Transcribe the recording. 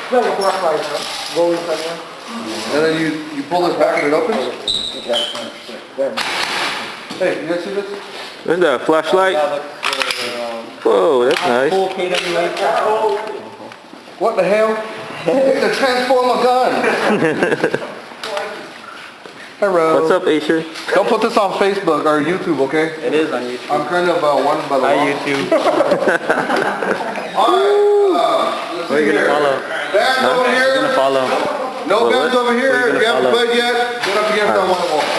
No, the black light, huh? Go inside here. And then you pull this back and it opens? Hey, you guys see this? And the flashlight. Whoa, that's nice. Full KWA. What the hell? It's a transformer gun! Hello. What's up, Asher? Don't put this on Facebook or YouTube, okay? It is on YouTube. I'm kind of wanted by the Hi, law. YouTube. Alright, let's Who are see you gonna here. follow? Bags over You're gonna here. follow. No Well, bags over here. If you haven't follow? played yet, get up against that one wall.